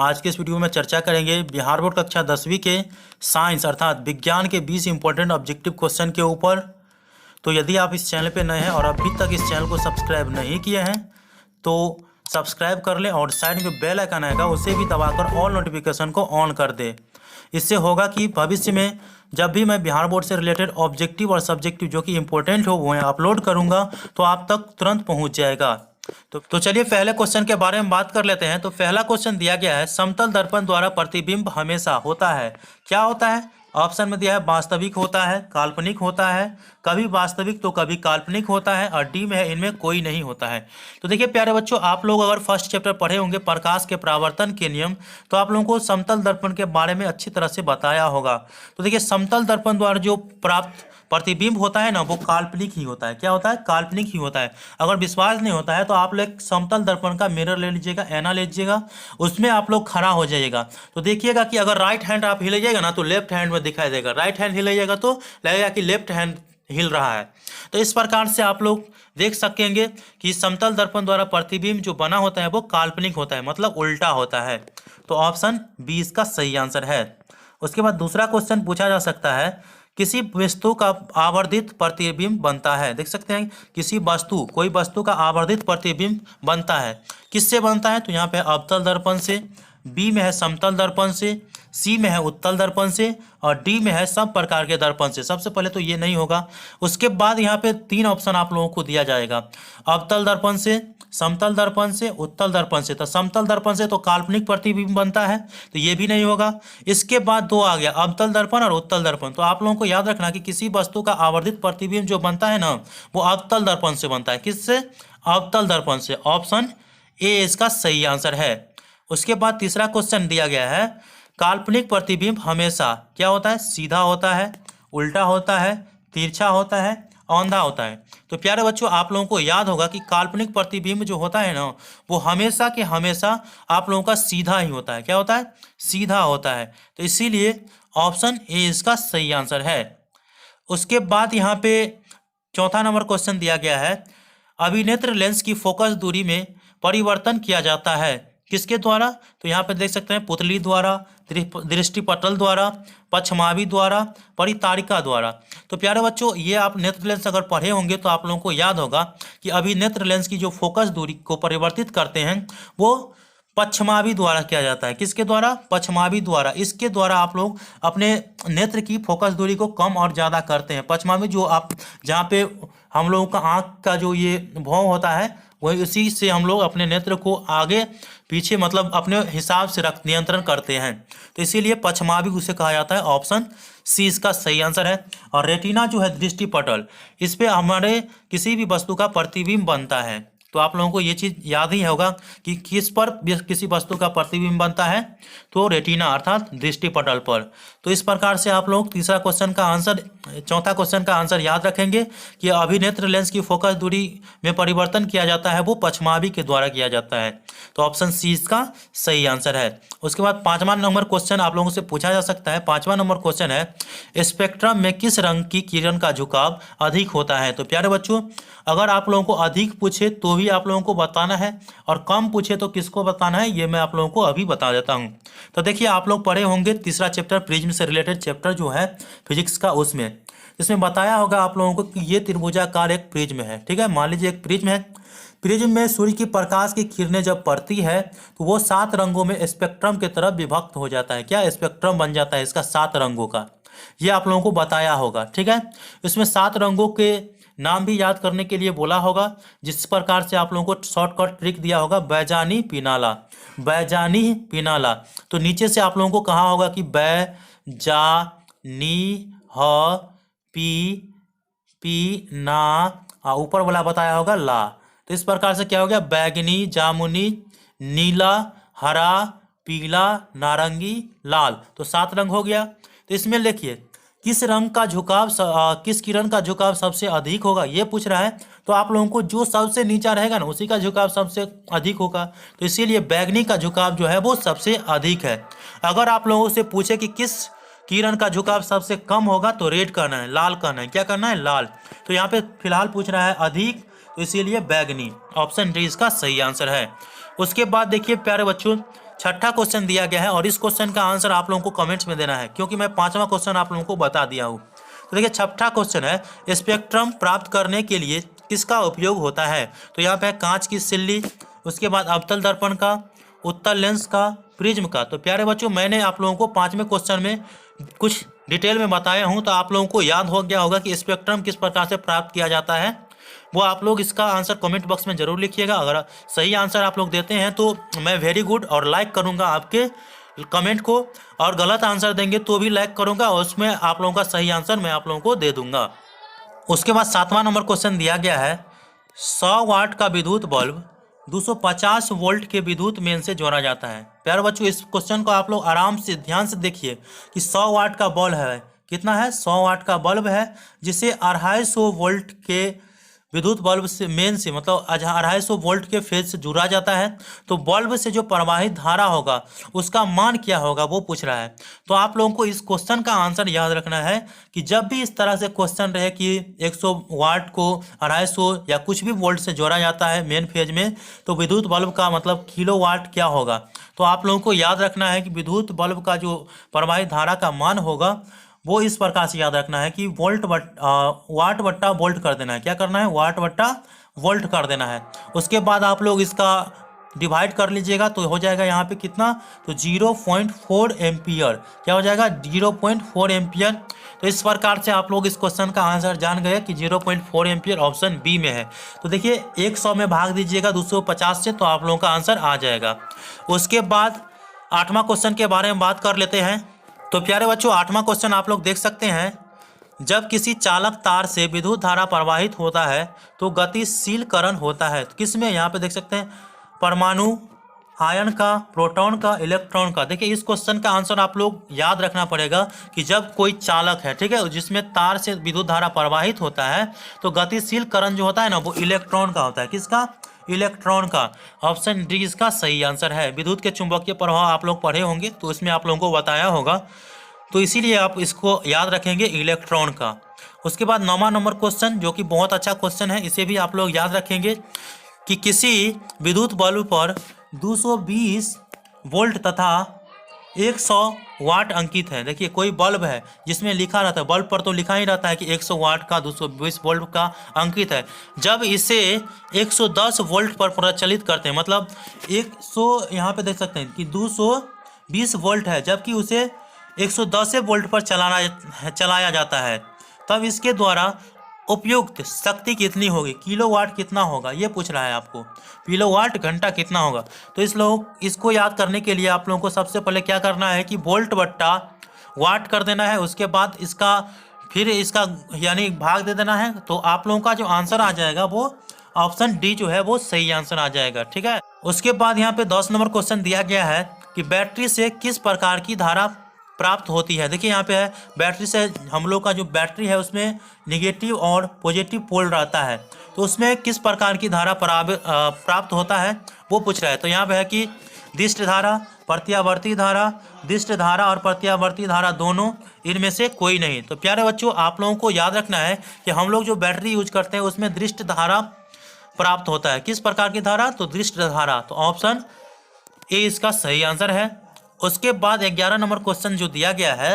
आज के इस वीडियो में चर्चा करेंगे बिहार बोर्ड कक्षा 10वीं के साइंस अर्थात विज्ञान के 20 इंपॉर्टेंट ऑब्जेक्टिव क्वेश्चन के ऊपर। तो यदि आप इस चैनल पर नए हैं और अभी तक इस चैनल को सब्सक्राइब नहीं किए हैं तो सब्सक्राइब कर लें और साइड में बेल आइकन आएगा उसे भी दबाकर ऑल नोटिफिकेशन को ऑन कर दें। इससे होगा कि भविष्य में जब भी मैं बिहार बोर्ड से रिलेटेड ऑब्जेक्टिव और सब्जेक्टिव जो कि इंपॉर्टेंट हो वो अपलोड करूंगा तो आप तक तुरंत पहुंच जाएगा। तो चलिए पहले क्वेश्चन के बारे में बात कर लेते हैं। तो पहला क्वेश्चन दिया गया है, समतल दर्पण द्वारा प्रतिबिंब हमेशा होता है। क्या होता है? ऑप्शन में दिया है वास्तविक होता है, काल्पनिक होता है, कभी वास्तविक तो कभी काल्पनिक होता है, और डी में है इनमें कोई नहीं होता है। तो देखिए प्यारे बच्चों, आप लोग अगर फर्स्ट चैप्टर पढ़े होंगे प्रकाश के परावर्तन के नियम, तो आप लोगों को समतल दर्पण के बारे में अच्छी तरह से बताया होगा। तो देखिए समतल दर्पण द्वारा जो प्राप्त प्रतिबिंब होता है ना वो काल्पनिक ही होता है। क्या होता है? काल्पनिक ही होता है। अगर विश्वास नहीं होता है तो आप लोग समतल दर्पण का मिरर ले लीजिएगा, ऐना ले लीजिएगा, उसमें आप लोग खड़ा हो जाइएगा। तो देखिएगा कि अगर राइट हैंड आप हिलाइएगा ना तो लेफ्ट हैंड में दिखाई देगा, राइट हैंड हिलाइएगा तो लगेगा कि लेफ्ट हैंड हिल रहा है। तो इस प्रकार से आप लोग देख सकेंगे कि समतल दर्पण द्वारा प्रतिबिंब जो बना होता है वो काल्पनिक होता है, मतलब उल्टा होता है। तो ऑप्शन 20 का सही आंसर है। उसके बाद दूसरा क्वेश्चन पूछा जा सकता है, किसी वस्तु का आवर्धित प्रतिबिंब बनता है। देख सकते हैं किसी वस्तु, कोई वस्तु का आवर्धित प्रतिबिंब बनता है। किससे बनता है? तो यहाँ पे अवतल दर्पण से, बी में है समतल दर्पण से, सी में है उत्तल दर्पण से, और डी में है सब प्रकार के दर्पण से। सबसे पहले तो ये नहीं होगा। उसके बाद यहाँ पे 3 ऑप्शन आप लोगों को दिया जाएगा, अवतल दर्पण से, समतल दर्पण से, उत्तल दर्पण से। तो समतल दर्पण से तो काल्पनिक प्रतिबिंब बनता है, तो ये भी नहीं होगा। इसके बाद 2 आ गया, अवतल दर्पण और उत्तल दर्पण। तो आप लोगों को याद रखना कि किसी वस्तु का आवर्धित प्रतिबिंब जो बनता है ना वो अवतल दर्पण से बनता है। किससे? अवतल दर्पण से। ऑप्शन ए इसका सही आंसर है। उसके बाद तीसरा क्वेश्चन दिया गया है, काल्पनिक प्रतिबिंब हमेशा क्या होता है? सीधा होता है, उल्टा होता है, तिरछा होता है, औंधा होता है। तो प्यारे बच्चों, आप लोगों को याद होगा कि काल्पनिक प्रतिबिंब जो होता है ना वो हमेशा के हमेशा आप लोगों का सीधा ही होता है। क्या होता है? सीधा होता है। तो इसीलिए ऑप्शन ए इसका सही आंसर है। उसके बाद यहाँ पे चौथा नंबर क्वेश्चन दिया गया है, अभिनेत्र लेंस की फोकस दूरी में परिवर्तन किया जाता है। किसके द्वारा? तो यहाँ पे देख सकते हैं पुतली द्वारा, दृष्टिपटल द्वारा, पक्षमावी द्वारा, परितारिका द्वारा। तो प्यारे बच्चों, ये आप नेत्र लेंस अगर पढ़े होंगे तो आप लोगों को याद होगा कि अभिनेत्र लेंस की जो फोकस दूरी को परिवर्तित करते हैं वो पक्षमावी द्वारा किया जाता है। किसके द्वारा? पक्षमावी द्वारा। इसके द्वारा आप लोग अपने नेत्र की फोकस दूरी को कम और ज़्यादा करते हैं। पक्षमावी जो आप जहाँ पे हम लोगों का आँख का जो ये भौं होता है वही उसी से हम लोग अपने नेत्र को आगे पीछे मतलब अपने हिसाब से रख नियंत्रण करते हैं। तो इसीलिए पक्षमावी उसे कहा जाता है। ऑप्शन सी इसका सही आंसर है। और रेटिना जो है दृष्टिपटल, इस पे हमारे किसी भी वस्तु का प्रतिबिंब बनता है। तो आप लोगों को ये चीज़ याद ही होगा कि किस पर किसी वस्तु का प्रतिबिंब बनता है, तो रेटिना अर्थात दृष्टिपटल पर। तो इस प्रकार से आप लोग तीसरा क्वेश्चन का आंसर, चौथा क्वेश्चन का आंसर याद रखेंगे कि अभिनेत्र लेंस की फोकस दूरी में परिवर्तन किया जाता है वो पक्षमावी के द्वारा किया जाता है। तो ऑप्शन सी इसका सही आंसर है। उसके बाद 5वां नंबर क्वेश्चन आप लोगों से पूछा जा सकता है। 5वां नंबर क्वेश्चन है, स्पेक्ट्रम में किस रंग की किरण का झुकाव अधिक होता है। तो प्यारे बच्चों, अगर आप लोगों को अधिक पूछे तो भी आप लोगों को बताना है और कम पूछे तो किसको बताना है ये मैं आप लोगों को अभी बता देता हूं। तो देखिए आप लोग पढ़े होंगे तीसरा चैप्टर प्रिज्म से रिलेटेड चैप्टर जो है फिजिक्स का, उसमें इसमें बताया होगा आप लोगों को कि ये त्रिभुजाकार एक प्रिज्म है। ठीक है, मान लीजिए एक प्रिज्म है। प्रिज्म में सूर्य की प्रकाश की किरणें जब पड़ती है तो वो 7 रंगों में स्पेक्ट्रम की तरफ विभक्त हो जाता है। क्या? स्पेक्ट्रम बन जाता है इसका 7 रंगों का। ये आप लोगों को बताया होगा। ठीक है, इसमें 7 रंगों के नाम भी याद करने के लिए बोला होगा, जिस प्रकार से आप लोगों को शॉर्टकट ट्रिक दिया होगा, बैजानी पिनाला, बैजानी पिनाला। तो नीचे से आप लोगों को कहा होगा कि बै जा नी ह पी ना, ऊपर वाला बताया होगा ला। तो इस प्रकार से क्या हो गया? बैगनी, जामुनी, नीला, हरा, पीला, नारंगी, लाल। तो 7 रंग हो गया। तो इसमें लिखिए किस रंग का झुकाव किस किरण का झुकाव सबसे अधिक होगा, ये पूछ रहा है। तो आप लोगों को जो सबसे नीचा रहेगा ना उसी का झुकाव सबसे अधिक होगा। तो इसीलिए बैगनी का झुकाव जो है वो सबसे अधिक है। अगर आप लोगों से पूछे कि किस किरण का झुकाव सबसे कम होगा तो रेड करना है, लाल करना है। क्या करना है? लाल। तो यहाँ पे फिलहाल पूछ रहा है अधिक, तो इसीलिए बैगनी। ऑप्शन डी इसका सही आंसर है। उसके बाद देखिए प्यारे बच्चों, छठा क्वेश्चन दिया गया है और इस क्वेश्चन का आंसर आप लोगों को कमेंट्स में देना है, क्योंकि मैं पांचवा क्वेश्चन आप लोगों को बता दिया हूँ। तो देखिए छठा क्वेश्चन है, स्पेक्ट्रम प्राप्त करने के लिए किसका उपयोग होता है? तो यहाँ पे है कांच की सिल्ली, उसके बाद अवतल दर्पण का, उत्तल लेंस का, प्रिज्म का। तो प्यारे बच्चों, मैंने आप लोगों को पांचवें क्वेश्चन में कुछ डिटेल में बताया हूँ, तो आप लोगों को याद हो गया होगा कि स्पेक्ट्रम किस प्रकार से प्राप्त किया जाता है। वो आप लोग इसका आंसर कमेंट बॉक्स में जरूर लिखिएगा। अगर सही आंसर आप लोग देते हैं तो मैं वेरी गुड और लाइक करूँगा आपके कमेंट को, और गलत आंसर देंगे तो भी लाइक करूँगा और उसमें आप लोगों का सही आंसर मैं आप लोगों को दे दूँगा। उसके बाद 7वां नंबर क्वेश्चन दिया गया है, 100 वाट का विद्युत बल्ब 250 वोल्ट के विद्युत मेन से जोड़ा जाता है। प्यारे बच्चों, इस क्वेश्चन को आप लोग आराम से ध्यान से देखिए कि 100 वाट का बल्ब है, कितना है? 100 वाट का बल्ब है, जिसे 250 वोल्ट के विद्युत बल्ब से मेन से, मतलब 250 वोल्ट के फेज से जुड़ा जाता है। तो बल्ब से जो प्रवाहित धारा होगा उसका मान क्या होगा, वो पूछ रहा है। तो आप लोगों को इस क्वेश्चन का आंसर याद रखना है कि जब भी इस तरह से क्वेश्चन रहे कि 100 वाट को 250 या कुछ भी वोल्ट से जोड़ा जाता है मेन फेज में, तो विद्युत बल्ब का मतलब किलो वाट क्या होगा। तो आप लोगों को याद रखना है कि विद्युत बल्ब का जो प्रवाहित धारा का मान होगा वो इस प्रकार से याद रखना है कि वाट बट्टा वोल्ट कर देना है। क्या करना है? वाट बट्टा वोल्ट कर देना है। उसके बाद आप लोग इसका डिवाइड कर लीजिएगा तो हो जाएगा यहाँ पे कितना, तो 0.4 एम्पियर। क्या हो जाएगा? 0.4 एम्पियर। तो इस प्रकार से आप लोग इस क्वेश्चन का आंसर जान गए कि 0.4 एम्पियर ऑप्शन बी में है। तो देखिए 100 में भाग दीजिएगा 250 से, तो आप लोगों का आंसर आ जाएगा। उसके बाद 8वां क्वेश्चन के बारे में बात कर लेते हैं। तो प्यारे बच्चों, 8वां क्वेश्चन आप लोग देख सकते हैं, जब किसी चालक तार से विद्युत धारा प्रवाहित होता है तो गतिशीलकरण होता है। तो किस में? यहाँ पे देख सकते हैं, परमाणु, आयन का, प्रोटॉन का, इलेक्ट्रॉन का। देखिए इस क्वेश्चन का आंसर आप लोग याद रखना पड़ेगा कि जब कोई चालक है, ठीक है, जिसमें तार से विद्युत धारा प्रवाहित होता है, तो गतिशीलकरण जो होता है ना, वो इलेक्ट्रॉन का होता है। किसका? इलेक्ट्रॉन का। ऑप्शन डी इसका सही आंसर है। विद्युत के चुंबकीय प्रभाव आप लोग पढ़े होंगे, तो इसमें आप लोगों को बताया होगा, तो इसीलिए आप इसको याद रखेंगे, इलेक्ट्रॉन का। उसके बाद 9वां नंबर क्वेश्चन, जो कि बहुत अच्छा क्वेश्चन है, इसे भी आप लोग याद रखेंगे कि किसी विद्युत बल्ब पर 220 वोल्ट तथा 100 वाट अंकित है। देखिए कोई बल्ब है जिसमें लिखा रहता है, बल्ब पर तो लिखा ही रहता है कि 100 वाट का 220 वोल्ट का अंकित है। जब इसे 110 वोल्ट पर प्रचलित करते हैं, मतलब 100, यहाँ पे देख सकते हैं कि 220 वोल्ट है, जबकि उसे 110 वोल्ट पर चलाया जाता है, तब इसके द्वारा उपयुक्त शक्ति कितनी होगी, किलोवाट कितना होगा, ये पूछ रहा है आपको। किलोवाट घंटा कितना होगा। तो इसको याद करने के लिए आप लोगों को सबसे पहले क्या करना है कि वोल्ट बट्टा वाट कर देना है। उसके बाद फिर इसका यानी भाग दे देना है। तो आप लोगों का जो आंसर आ जाएगा वो ऑप्शन डी जो है वो सही आंसर आ जाएगा, ठीक है। उसके बाद यहाँ पे 10 नंबर क्वेश्चन दिया गया है कि बैटरी से किस प्रकार की धारा प्राप्त होती है। देखिए यहाँ पे है, बैटरी से हम लोग का जो बैटरी है उसमें निगेटिव और पॉजिटिव पोल रहता है, तो उसमें किस प्रकार की धारा प्राप्त होता है वो पूछ रहा है। तो यहाँ पे है कि दिष्ट धारा, प्रत्यावर्ती धारा, दिष्ट धारा और प्रत्यावर्ती धारा दोनों, इनमें से कोई नहीं। तो प्यारे बच्चों, आप लोगों को याद रखना है कि हम लोग जो बैटरी यूज करते हैं उसमें दृष्ट धारा प्राप्त होता है। किस प्रकार की धारा? तो दृष्ट धारा। तो ऑप्शन ए इसका सही आंसर है। उसके बाद 11 नंबर क्वेश्चन जो दिया गया है,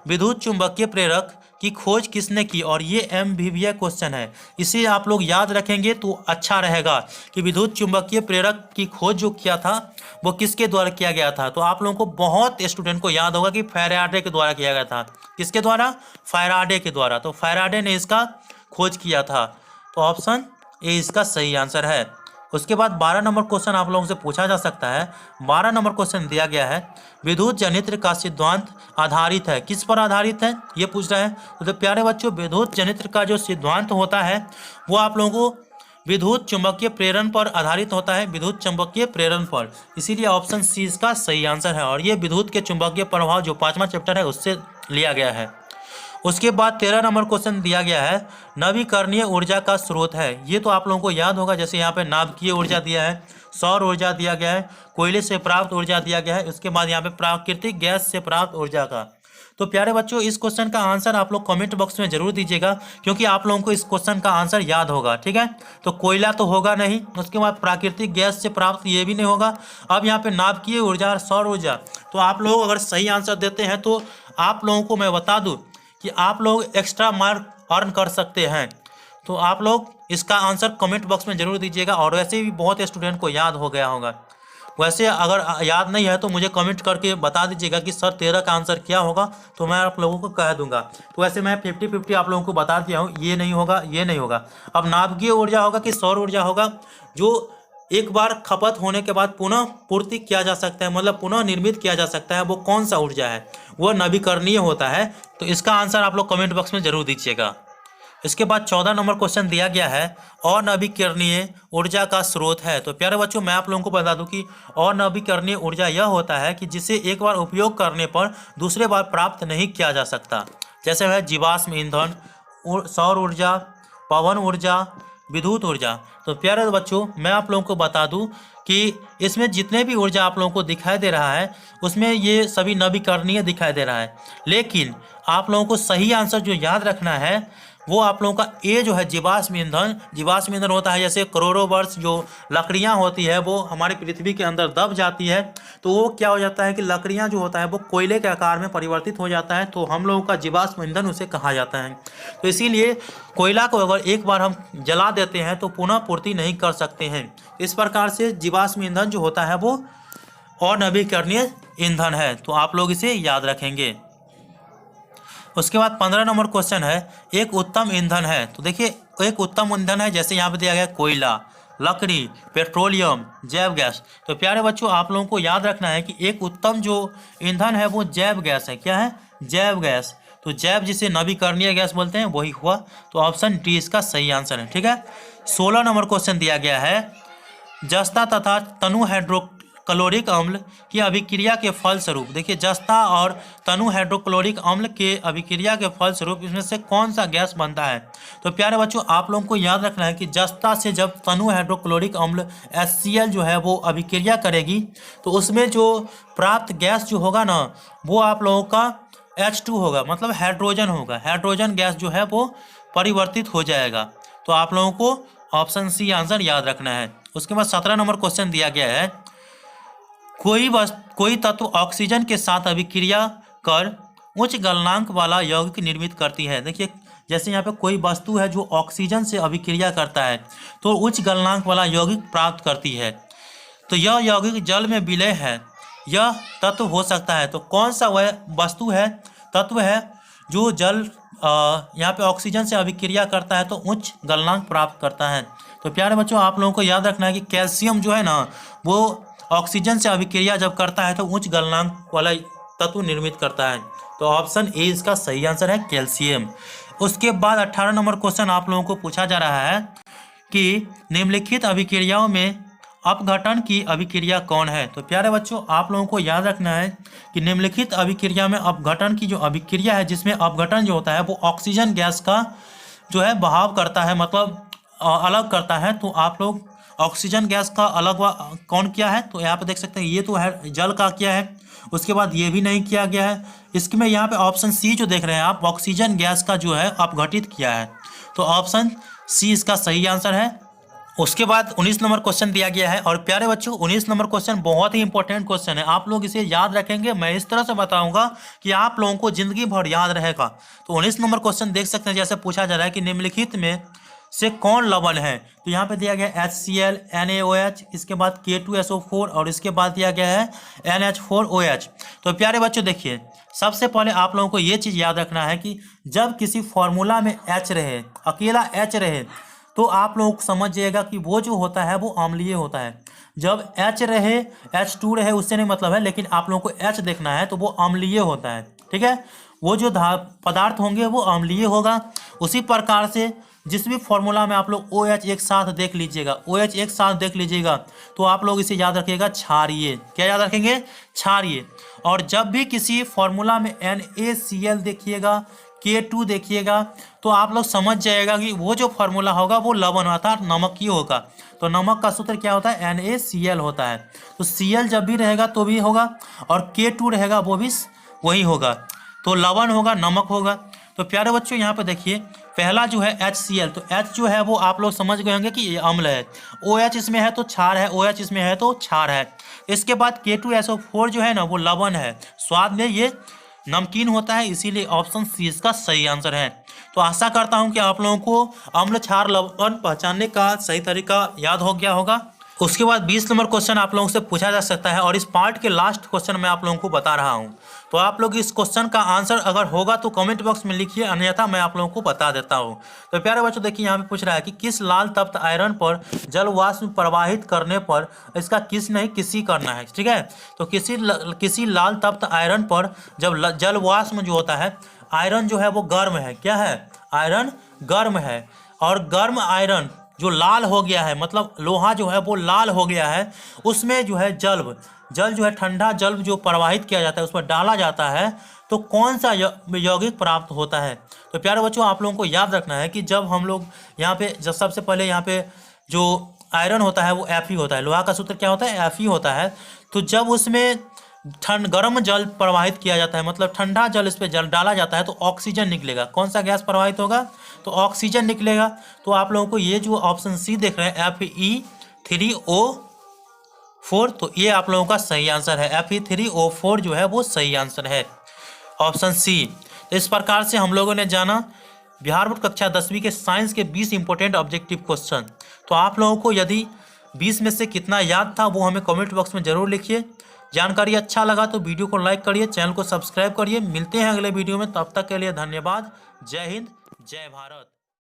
विद्युत चुंबकीय प्रेरक की खोज किसने की, और ये एमवीवीए क्वेश्चन है, इसे आप लोग याद रखेंगे तो अच्छा रहेगा कि विद्युत चुंबकीय प्रेरक की खोज जो किया था वो किसके द्वारा किया गया था। तो आप लोगों को बहुत स्टूडेंट को याद होगा कि फैराडे के द्वारा किया गया था। किसके द्वारा? फैराडे के द्वारा। तो फैराडे ने इसका खोज किया था। तो ऑप्शन ए इसका सही आंसर है। उसके बाद 12 नंबर क्वेश्चन आप लोगों से पूछा जा सकता है। 12 नंबर क्वेश्चन दिया गया है, विद्युत जनित्र का सिद्धांत आधारित है, किस पर आधारित है ये पूछ रहा है। तो प्यारे बच्चों, विद्युत जनित्र का जो सिद्धांत होता है वो आप लोगों को विद्युत चुंबकीय प्रेरण पर आधारित होता है, विद्युत चुंबकीय प्रेरण पर। इसीलिए ऑप्शन सी इसका सही आंसर है, और ये विद्युत के चुंबकीय प्रभाव जो 5वां चैप्टर है उससे लिया गया है। उसके बाद 13 नंबर क्वेश्चन दिया गया है, नवीकरणीय ऊर्जा का स्रोत है। ये तो आप लोगों को याद होगा, जैसे यहाँ पे नाभिकीय ऊर्जा दिया है, सौर ऊर्जा दिया गया है, कोयले से प्राप्त ऊर्जा दिया गया है। उसके बाद यहाँ पे प्राकृतिक गैस से प्राप्त ऊर्जा का। तो प्यारे बच्चों इस क्वेश्चन का आंसर आप लोग कमेंट बॉक्स में जरूर दीजिएगा, क्योंकि आप लोगों को इस क्वेश्चन का आंसर याद होगा। ठीक है, तो कोयला तो होगा नहीं, उसके बाद प्राकृतिक गैस से प्राप्त ये भी नहीं होगा। अब यहाँ पे नाभिकीय ऊर्जा और सौर ऊर्जा, तो आप लोग अगर सही आंसर देते हैं तो आप लोगों को मैं बता दूँ कि आप लोग एक्स्ट्रा मार्क अर्न कर सकते हैं। तो आप लोग इसका आंसर कमेंट बॉक्स में जरूर दीजिएगा। और वैसे भी बहुत स्टूडेंट को याद हो गया होगा, वैसे अगर याद नहीं है तो मुझे कमेंट करके बता दीजिएगा कि सर 13 का आंसर क्या होगा, तो मैं आप लोगों को कह दूंगा। तो वैसे मैं 50-50 आप लोगों को बता दिया हूँ, ये नहीं होगा, ये नहीं होगा। अब नाभिकीय ऊर्जा होगा कि सौर ऊर्जा होगा, जो एक बार खपत होने के बाद पुनः पूर्ति किया जा सकता है, मतलब पुनः निर्मित किया जा सकता है, वो कौन सा ऊर्जा है? वो नवीकरणीय होता है। तो इसका आंसर आप लोग कमेंट बॉक्स में जरूर दीजिएगा। इसके बाद 14 नंबर क्वेश्चन दिया गया है, अनवीकरणीय ऊर्जा का स्रोत है। तो प्यारे बच्चों मैं आप लोगों को बता दूं कि अनवीकरणीय ऊर्जा यह होता है कि जिसे एक बार उपयोग करने पर दूसरे बार प्राप्त नहीं किया जा सकता, जैसे है जीवाश्म ईंधन, सौर ऊर्जा, पवन ऊर्जा, विद्युत ऊर्जा। तो प्यारे बच्चों मैं आप लोगों को बता दूं कि इसमें जितने भी ऊर्जा आप लोगों को दिखाई दे रहा है उसमें ये सभी नवीकरणीय दिखाई दे रहा है, लेकिन आप लोगों को सही आंसर जो याद रखना है वो आप लोगों का ए जो है जीवाश्म ईंधन। जीवाश्म ईंधन होता है जैसे करोड़ों वर्ष जो लकड़ियां होती है वो हमारी पृथ्वी के अंदर दब जाती है, तो वो क्या हो जाता है कि लकड़ियां जो होता है वो कोयले के आकार में परिवर्तित हो जाता है, तो हम लोगों का जीवाश्म ईंधन उसे कहा जाता है। तो इसीलिए कोयला को अगर एक बार हम जला देते हैं तो पुनः पूर्ति नहीं कर सकते हैं। इस प्रकार से जीवाश्म ईंधन जो होता है वो अनवीकरणीय ईंधन है, तो आप लोग इसे याद रखेंगे। उसके बाद 15 नंबर क्वेश्चन है, एक उत्तम ईंधन है। तो देखिए एक उत्तम ईंधन है, जैसे यहाँ पे दिया गया कोयला, लकड़ी, पेट्रोलियम, जैव गैस। तो प्यारे बच्चों आप लोगों को याद रखना है कि एक उत्तम जो ईंधन है वो जैव गैस है। क्या है? जैव गैस। तो जैव जिसे नवीकरणीय गैस बोलते हैं वही हुआ, तो ऑप्शन डी इसका सही आंसर है। ठीक है, 16 नंबर क्वेश्चन दिया गया है, जस्ता तथा तनु हाइड्रोक्लोरिक अम्ल की अभिक्रिया के फलस्वरूप। देखिए जस्ता और तनु हाइड्रोक्लोरिक अम्ल के अभिक्रिया के फलस्वरूप इसमें से कौन सा गैस बनता है? तो प्यारे बच्चों आप लोगों को याद रखना है कि जस्ता से जब तनु हाइड्रोक्लोरिक अम्ल HCl जो है वो अभिक्रिया करेगी तो उसमें जो प्राप्त गैस जो होगा ना वो आप लोगों का H2 होगा, मतलब हाइड्रोजन होगा। हाइड्रोजन गैस जो है वो परिवर्तित हो जाएगा। तो आप लोगों को ऑप्शन सी आंसर याद रखना है। उसके बाद 17 नंबर क्वेश्चन दिया गया है, कोई तत्व ऑक्सीजन के साथ अभिक्रिया कर उच्च गलनांक वाला यौगिक निर्मित करती है। देखिए जैसे यहाँ पे कोई वस्तु है जो ऑक्सीजन से अभिक्रिया करता है तो उच्च गलनांक वाला यौगिक प्राप्त करती है, तो यह यौगिक जल में विलय है, यह तत्व हो सकता है। तो कौन सा वह वस्तु है, तत्व है जो जल यहाँ पे ऑक्सीजन से अभिक्रिया करता है तो उच्च गलनांक प्राप्त करता है? तो प्यारे बच्चों आप लोगों को याद रखना है कि कैल्शियम जो है ना वो ऑक्सीजन से अभिक्रिया जब करता है तो उच्च गलनांक वाला तत्व निर्मित करता है। तो ऑप्शन ए इसका सही आंसर है, कैल्शियम। उसके बाद 18 नंबर क्वेश्चन आप लोगों को पूछा जा रहा है कि निम्नलिखित अभिक्रियाओं में अपघटन की अभिक्रिया कौन है? तो प्यारे बच्चों आप लोगों को याद रखना है कि निम्नलिखित अभिक्रिया में अपघटन की जो अभिक्रिया है जिसमें अपघटन जो होता है वो ऑक्सीजन गैस का जो है बहाव करता है, मतलब अलग करता है। तो आप लोग ऑक्सीजन गैस का अलग कौन किया है? तो यहाँ पे देख सकते हैं ये तो है जल का किया है, उसके बाद ये भी नहीं किया गया है। इसमें यहाँ पे ऑप्शन सी जो देख रहे हैं आप, ऑक्सीजन गैस का जो है अपघटित किया है, तो ऑप्शन सी इसका सही आंसर है। उसके बाद 19 नंबर क्वेश्चन दिया गया है, और प्यारे बच्चों 19 नंबर क्वेश्चन बहुत ही इंपॉर्टेंट क्वेश्चन है, आप लोग इसे याद रखेंगे। मैं इस तरह से बताऊंगा कि आप लोगों को जिंदगी भर याद रहेगा। तो 19 नंबर क्वेश्चन देख सकते हैं, जैसे पूछा जा रहा है कि निम्नलिखित में से कौन लवण है? तो यहाँ पे दिया गया है HCl, NaOH, इसके बाद K2SO4 और इसके बाद दिया गया है NH4OH। तो प्यारे बच्चों देखिए सबसे पहले आप लोगों को ये चीज़ याद रखना है कि जब किसी फॉर्मूला में H रहे, अकेला H रहे, तो आप लोग समझ जाइएगा कि वो जो होता है वो अम्लीय होता है। जब H रहे, H2 रहे, उससे नहीं मतलब है, लेकिन आप लोगों को H देखना है तो वो अम्लीय होता है। ठीक है, वो जो पदार्थ होंगे वो अम्लीय होगा। उसी प्रकार से जिस भी फॉर्मूला में आप लोग OH एक साथ देख लीजिएगा, OH एक साथ देख लीजिएगा तो आप लोग इसे याद रखिएगा क्षारीय। क्या याद रखेंगे? क्षारीय। और जब भी किसी फॉर्मूला में NaCl देखिएगा, K2 देखिएगा, तो आप लोग समझ जाएगा कि वो जो फॉर्मूला होगा वो लवण अर्थात नमकीय होगा। तो नमक का सूत्र क्या होता है? NaCl होता है। तो Cl जब भी रहेगा तो भी होगा और K2 रहेगा वो भी वही होगा। तो लवण होगा, नमक होगा। तो प्यारे बच्चों यहाँ पे देखिए पहला जो है HCl, तो H जो है वो आप लोग समझ गए होंगे कि ये अम्ल है, OH इसमें है तो क्षार है, OH इसमें है तो क्षार है। इसके बाद K2SO4 जो है ना वो लवण है, स्वाद में ये नमकीन होता है, इसीलिए ऑप्शन सी इसका सही आंसर है। तो आशा करता हूँ कि आप लोगों को अम्ल, क्षार, लवण पहचानने का सही तरीका याद हो गया होगा। उसके बाद 20 नंबर क्वेश्चन आप लोगों से पूछा जा सकता है और इस पार्ट के लास्ट क्वेश्चन मैं आप लोगों को बता रहा हूं। तो आप लोग इस क्वेश्चन का आंसर अगर होगा तो कमेंट बॉक्स में लिखिए, अन्यथा मैं आप लोगों को बता देता हूं। तो प्यारे बच्चों देखिए यहाँ पे पूछ रहा है कि किस लाल तप्त आयरन पर जल वाष्प प्रवाहित करने पर, इसका किस नहीं किसी करना है, ठीक है। तो किसी लाल तप्त आयरन पर जब जल वाष्प जो होता है, आयरन जो है वो गर्म है, क्या है, आयरन गर्म है, और गर्म आयरन जो लाल हो गया है, मतलब लोहा जो है वो लाल हो गया है, उसमें जो है जल जो है ठंडा जल जो प्रवाहित किया जाता है उसमें डाला जाता है, तो कौन सा यौगिक प्राप्त होता है। तो प्यारे बच्चों आप लोगों को याद रखना है कि जब हम लोग यहाँ पे जब सबसे पहले यहाँ पे जो आयरन होता है वो Fe होता है, लोहा का सूत्र क्या होता है, Fe होता है। तो जब उसमें गर्म जल प्रवाहित किया जाता है, मतलब ठंडा जल इस पर जल डाला जाता है, तो ऑक्सीजन निकलेगा। कौन सा गैस प्रवाहित होगा, तो ऑक्सीजन निकलेगा। तो आप लोगों को ये जो ऑप्शन सी देख रहे हैं Fe3O4, तो ये आप लोगों का सही आंसर है। Fe3O4 जो है वो सही आंसर है, ऑप्शन सी। तो इस प्रकार से हम लोगों ने जाना बिहार बोर्ड कक्षा 10वीं के साइंस के 20 इंपॉर्टेंट ऑब्जेक्टिव क्वेश्चन। तो आप लोगों को यदि 20 में से कितना याद था वो हमें कमेंट बॉक्स में जरूर लिखिए। जानकारी अच्छा लगा तो वीडियो को लाइक करिए, चैनल को सब्सक्राइब करिए। मिलते हैं अगले वीडियो में, तब तक के लिए धन्यवाद। जय हिंद, जय भारत।